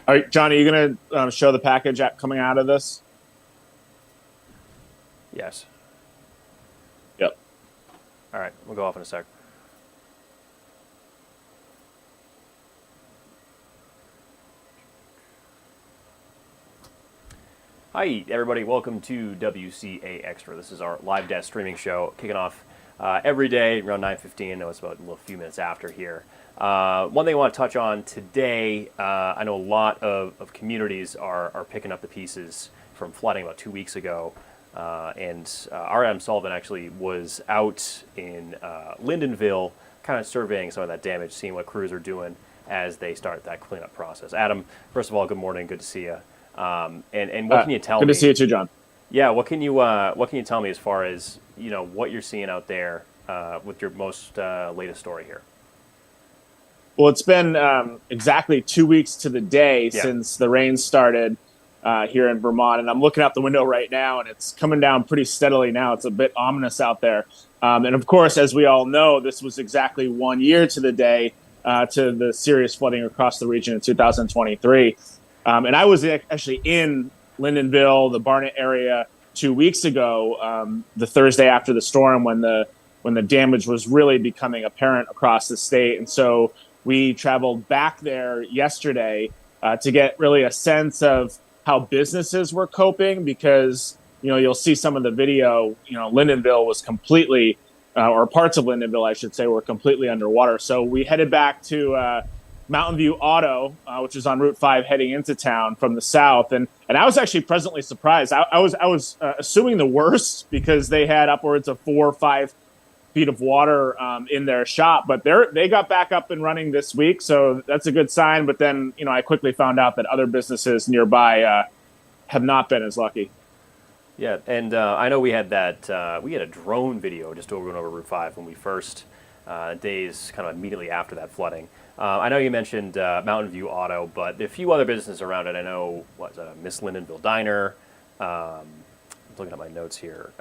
All right, John, are you going to show the package coming out of this? Yes. Yep. All right, we'll go off in a sec. Hi, everybody. Welcome to WCAX Extra. This is our live desk streaming show, kicking off every day around 9:15. I know it's about a few minutes after here. One thing I want to touch on today, I know a lot of communities are picking up the pieces from flooding about 2 weeks ago. And R.M. Sullivan actually was out in Lyndonville kind of surveying some of that damage, seeing what crews are doing as they start that cleanup process. Adam, first of all, good morning. Good to see you. And what can you tell Good to see me? you too, John. Yeah, what can you tell me as far as what you're seeing out there with your most latest story here? Well, it's been exactly 2 weeks to the day Yeah. since the rain started here in Vermont, and I'm looking out the window right now, and it's coming down pretty steadily now. It's a bit ominous out there. And of course, as we all know, this was exactly 1 year to the day to the serious flooding across the region in 2023. And I was actually in Lyndonville, the Barnett area, 2 weeks ago, the Thursday after the storm, when the damage was really becoming apparent across the state. And so we traveled back there yesterday to get really a sense of how businesses were coping, because you'll see some of the video. Lyndonville was completely, or parts of Lyndonville, I should say, were completely underwater. So we headed back to Mountain View Auto, which is on Route 5 heading into town from the south. And I was actually pleasantly surprised. I was assuming the worst, because they had upwards of 4 or 5 feet of water in their shop, but they got back up and running this week. So that's a good sign. But then, I quickly found out that other businesses nearby have not been as lucky. Yeah, and I know we had a drone video just over Route 5 when we first days kind of immediately after that flooding. I know you mentioned Mountain View Auto, but there are a few other businesses around it. I know Miss Lyndonville Diner. I'm looking at my notes here.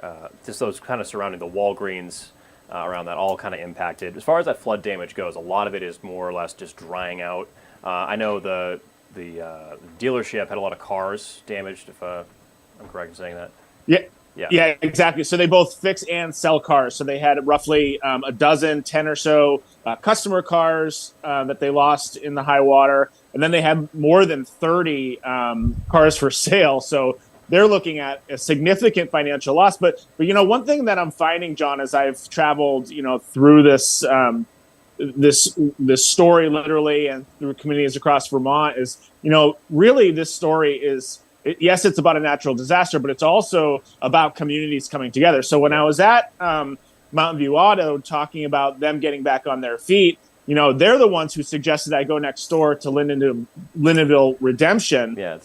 Just those kind of surrounding the Walgreens around that, all kind of impacted. As far as that flood damage goes, a lot of it is more or less just drying out. I know the dealership had a lot of cars damaged, if I'm correct in saying that. Yeah. Yeah. Yeah, exactly. So they both fix and sell cars. So they had roughly a dozen, 10 or so customer cars that they lost in the high water. And then they had more than 30 cars for sale. So they're looking at a significant financial loss. But one thing that I'm finding, John, as I've traveled, through this story literally, and through communities across Vermont, is, really this story is, yes, it's about a natural disaster, but it's also about communities coming together. So when I was at Mountain View Auto talking about them getting back on their feet, they're the ones who suggested I go next door to Lyndonville Redemption. Yeah.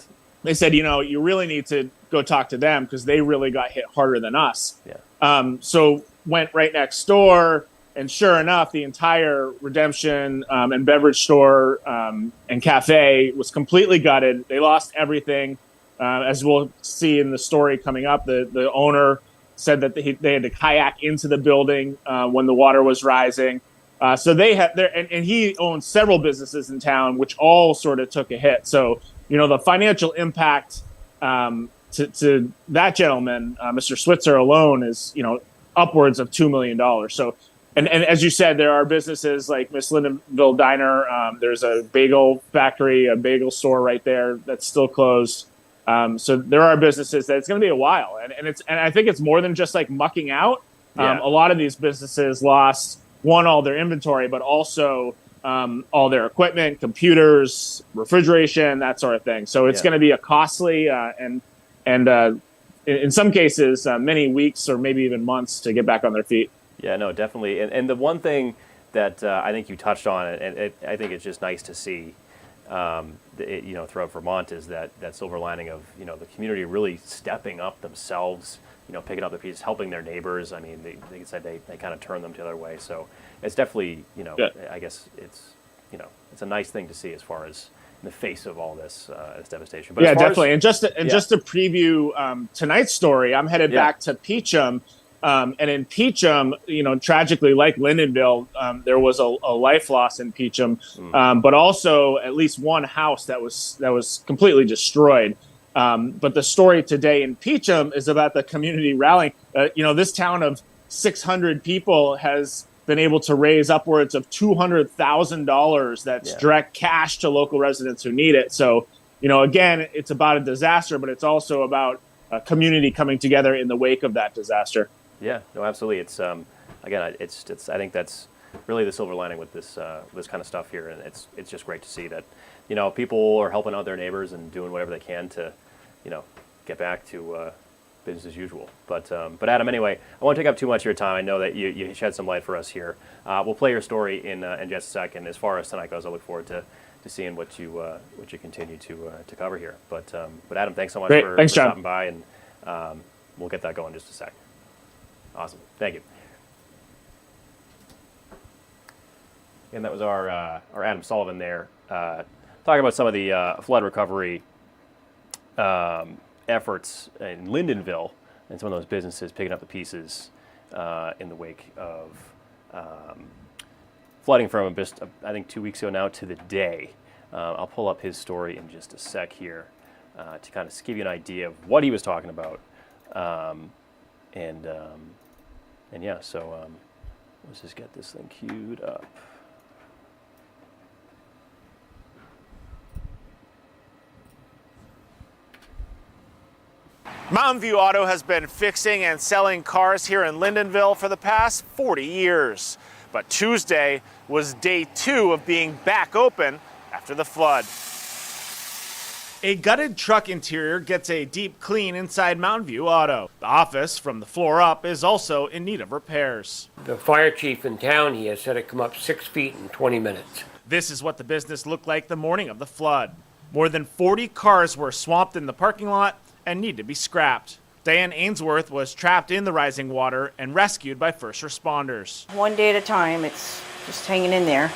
They said, you really need to go talk to them, because they really got hit harder than us. Yeah. So went right next door, and sure enough, the entire Redemption and beverage store and cafe was completely gutted. They lost everything. As we'll see in the story coming up, the owner said that they had to kayak into the building when the water was rising. So they had there, and he owns several businesses in town, which all sort of took a hit. So the financial impact to that gentleman, Mr. Switzer alone, is upwards of $2 million. So, and as you said, there are businesses like Miss Lyndonville Diner. There's a bagel factory, a bagel store right there that's still closed. So there are businesses that it's going to be a while, and I think it's more than just like mucking out. Yeah. A lot of these businesses lost all their inventory, but also all their equipment, computers, refrigeration, that sort of thing. So it's going to be a costly and in some cases many weeks or maybe even months to get back on their feet. Yeah, no, definitely. And the one thing that I think you touched on, and I think it's just nice to see, throughout Vermont, is that silver lining of the community really stepping up themselves, picking up the pieces, helping their neighbors. I mean, they said they kind of turn them the other way. So it's definitely I guess it's it's a nice thing to see as far as in the face of all this devastation. But yeah, definitely. And just to preview tonight's story, I'm headed back to Peacham And in Peacham, tragically, like Lyndonville, there was a life loss in Peacham, but also at least one house that was completely destroyed. But the story today in Peacham is about the community rallying. This town of 600 people has been able to raise upwards of $200,000 that's direct cash to local residents who need it. So, again, it's about a disaster, but it's also about a community coming together in the wake of that disaster. Yeah, no, absolutely. It's again, it's. I think that's really the silver lining with this kind of stuff here, and it's just great to see that people are helping out their neighbors and doing whatever they can to get back to business as usual. But Adam, anyway, I won't take up too much of your time. I know that you shed some light for us here. We'll play your story in just a second. As far as tonight goes, I look forward to seeing what you continue to cover here. But Adam, thanks so much for stopping by, and we'll get that going in just a sec. Awesome. Thank you. And that was our Adam Sullivan there, talking about some of the flood recovery efforts in Lyndonville and some of those businesses picking up the pieces in the wake of flooding from just, I think, 2 weeks ago now to the day. I'll pull up his story in just a sec here to kind of give you an idea of what he was talking about. And yeah, so let's just get this thing queued up. Mountain View Auto has been fixing and selling cars here in Lyndonville for the past 40 years. But Tuesday was day 2 of being back open after the flood. A gutted truck interior gets a deep clean inside Mountain View Auto. The office, from the floor up, is also in need of repairs. The fire chief in town here said it come up 6 feet in 20 minutes. This is what the business looked like the morning of the flood. More than 40 cars were swamped in the parking lot and need to be scrapped. Diane Ainsworth was trapped in the rising water and rescued by first responders. One day at a time, it's just hanging in there.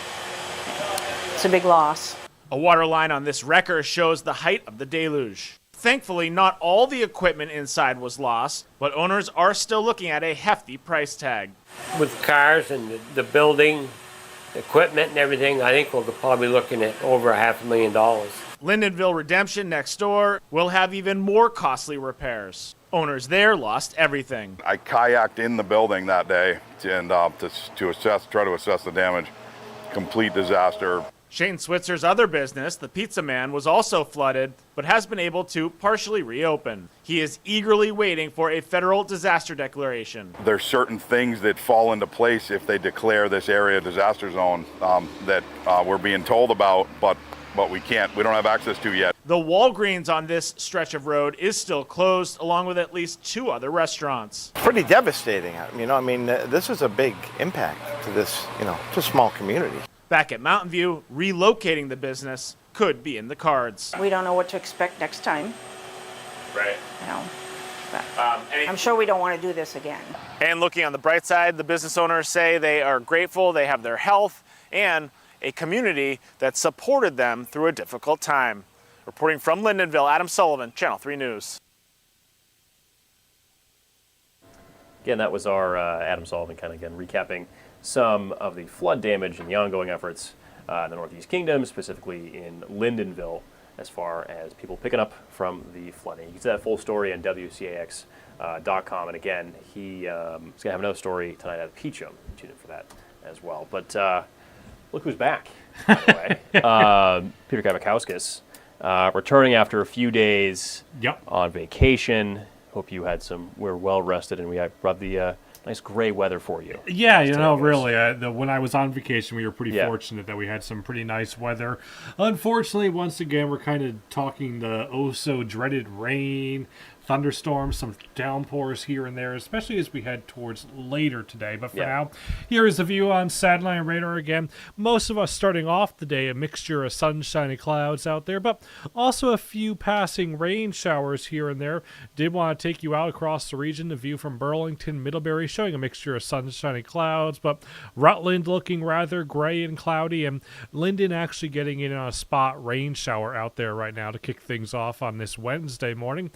It's a big loss. A water line on this wrecker shows the height of the deluge. Thankfully, not all the equipment inside was lost, but owners are still looking at a hefty price tag. With cars and the building, equipment and everything, I think we're probably looking at over $500,000. Lyndonville Redemption next door will have even more costly repairs. Owners there lost everything. I kayaked in the building that day and to try to assess the damage. Complete disaster. Shane Switzer's other business, the Pizza Man, was also flooded, but has been able to partially reopen. He is eagerly waiting for a federal disaster declaration. There's certain things that fall into place if they declare this area a disaster zone that we're being told about, but we can't. We don't have access to yet. The Walgreens on this stretch of road is still closed, along with at least 2 other restaurants. Pretty devastating. This is a big impact to this, to a small community. Back at Mountain View, relocating the business could be in the cards. We don't know what to expect next time. Right. But I'm sure we don't want to do this again. And looking on the bright side, the business owners say they are grateful they have their health and a community that supported them through a difficult time. Reporting from Lyndonville, Adam Sullivan, Channel 3 News. Again, that was our Adam Sullivan kind of recapping some of the flood damage and the ongoing efforts in the Northeast Kingdom, specifically in Lyndonville, as far as people picking up from the flooding. You can see that full story on WCAX.com. And again, he's going to have another story tonight out of Peacham. Tune in for that as well. But look who's back, by the way. Peter Kavakowskis, returning after a few days on vacation. Hope you had we're well rested, and we brought the nice gray weather for you. Yeah, really. When I was on vacation, we were pretty fortunate that we had some pretty nice weather. Unfortunately, once again, we're kind of talking the oh-so-dreaded rain, thunderstorms, some downpours here and there, especially as we head towards later today. But for now, here is the view on satellite radar again. Most of us starting off the day, a mixture of sunshiny clouds out there, but also a few passing rain showers here and there. Did want to take you out across the region. The view from Burlington, Middlebury, showing a mixture of sunshiny clouds, but Rutland looking rather gray and cloudy, and Linden actually getting in on a spot rain shower out there right now to kick things off on this Wednesday morning.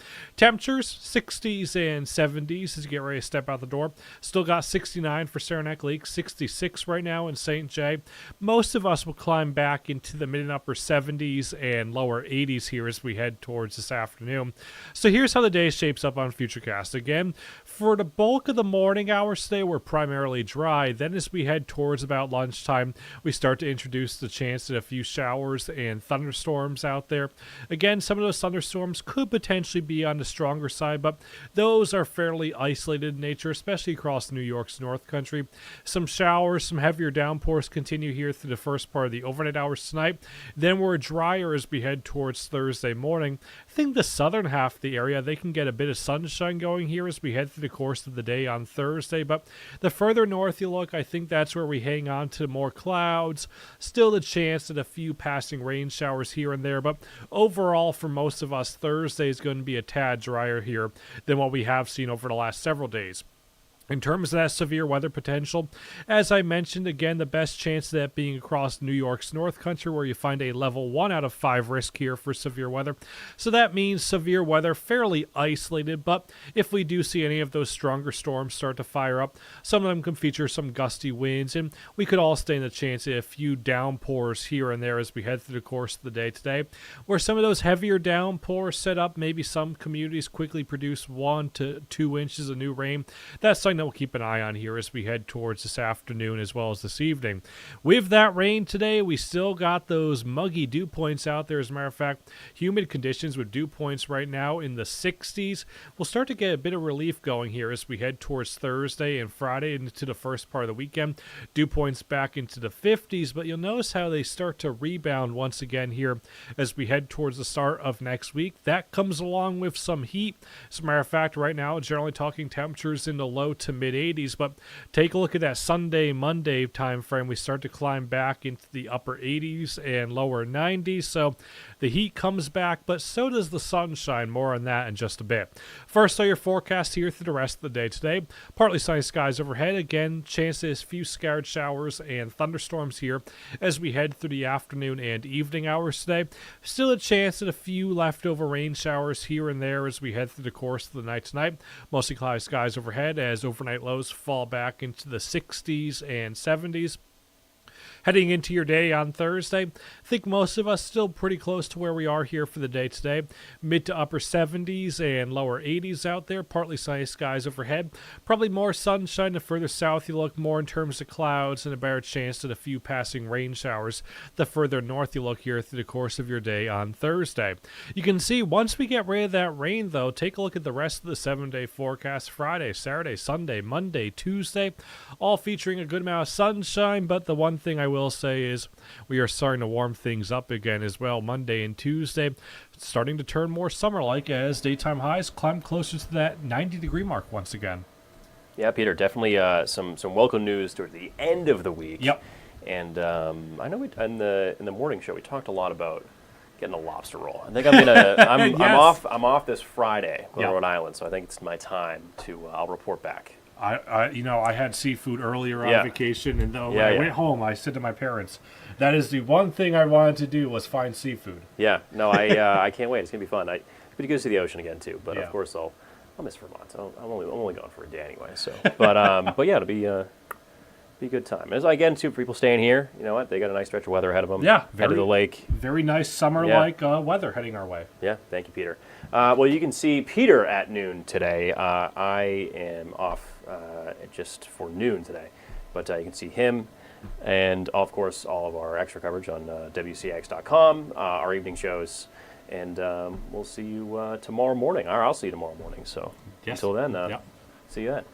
temperatures, 60s and 70s as you get ready to step out the door. Still got 69 for Saranac Lake, 66 right now in St. Jay. Most of us will climb back into the mid and upper 70s and lower 80s here as we head towards this afternoon. So here's how the day shapes up on Futurecast. Again, for the bulk of the morning hours today, we're primarily dry. Then as we head towards about lunchtime, we start to introduce the chance at a few showers and thunderstorms out there. Again, some of those thunderstorms could potentially be on the stronger side, but those are fairly isolated in nature, especially across New York's North Country. Some showers, some heavier downpours continue here through the first part of the overnight hours tonight. Then we're drier as we head towards Thursday morning. I think the southern half of the area, they can get a bit of sunshine going here as we head through the course of the day on Thursday, but the further north you look, I think that's where we hang on to more clouds. Still the chance at a few passing rain showers here and there, but overall for most of us, Thursday is going to be a tad drier here than what we have seen over the last several days. In terms of that severe weather potential, as I mentioned, again, the best chance of that being across New York's North Country, where you find a level 1 out of 5 risk here for severe weather. So that means severe weather, fairly isolated, but if we do see any of those stronger storms start to fire up, some of them can feature some gusty winds, and we could all stand a chance at a few downpours here and there as we head through the course of the day today, where some of those heavier downpours set up, maybe some communities quickly produce 1 to 2 inches of new rain. That's something that we'll keep an eye on here as we head towards this afternoon as well as this evening. With that rain today, we still got those muggy dew points out there. As a matter of fact, humid conditions with dew points right now in the 60s. We'll start to get a bit of relief going here as we head towards Thursday and Friday into the first part of the weekend. Dew points back into the 50s, but you'll notice how they start to rebound once again here as we head towards the start of next week. That comes along with some heat. As a matter of fact, right now, generally talking temperatures in the low to mid 80s, but take a look at that Sunday, Monday time frame. We start to climb back into the upper 80s and lower 90s, so the heat comes back, but so does the sunshine. More on that in just a bit. First, your forecast here through the rest of the day today. Partly sunny skies overhead. Again, chances few scattered showers and thunderstorms here as we head through the afternoon and evening hours today. Still a chance at a few leftover rain showers here and there as we head through the course of the night tonight. Mostly cloudy skies overhead as overnight lows fall back into the 60s and 70s. Heading into your day on Thursday, I think most of us still pretty close to where we are here for the day today. Mid to upper 70s and lower 80s out there. Partly sunny skies overhead. Probably more sunshine the further south you look, more in terms of clouds and a better chance at a few passing rain showers the further north you look here through the course of your day on Thursday. You can see once we get rid of that rain, though, take a look at the rest of the 7-day forecast. Friday, Saturday, Sunday, Monday, Tuesday, all featuring a good amount of sunshine, but the one thing I will say is we are starting to warm things up again as well. Monday and Tuesday starting to turn more summer-like as daytime highs climb closer to that 90-degree mark once again. Yeah, Peter, definitely some welcome news towards the end of the week. Yep. And I know in the morning show we talked a lot about getting a lobster roll. I think I'm Yes. I'm off this Friday on Yep. Rhode Island, so I think it's my time to I'll report back. I had seafood earlier on Yeah. vacation, and though when Yeah, I yeah. went home, I said to my parents, that is the one thing I wanted to do was find seafood. Yeah, no, I can't wait. It's gonna be fun. It's pretty good to see the ocean again too. But Yeah. of course I'll miss Vermont. So I'm only going for a day anyway. So, but yeah, it'll be a good time. As again, too, for people staying here, you know what? They got a nice stretch of weather ahead of them. Yeah, head to the lake. Very nice summer-like weather heading our way. Yeah, thank you, Peter. Well, you can see Peter at noon today. I am off just for noon today, but you can see him and, of course, all of our extra coverage on WCAX.com, our evening shows, and we'll see you tomorrow morning. Or I'll see you tomorrow morning. So Yes. until then, Yep. see you then.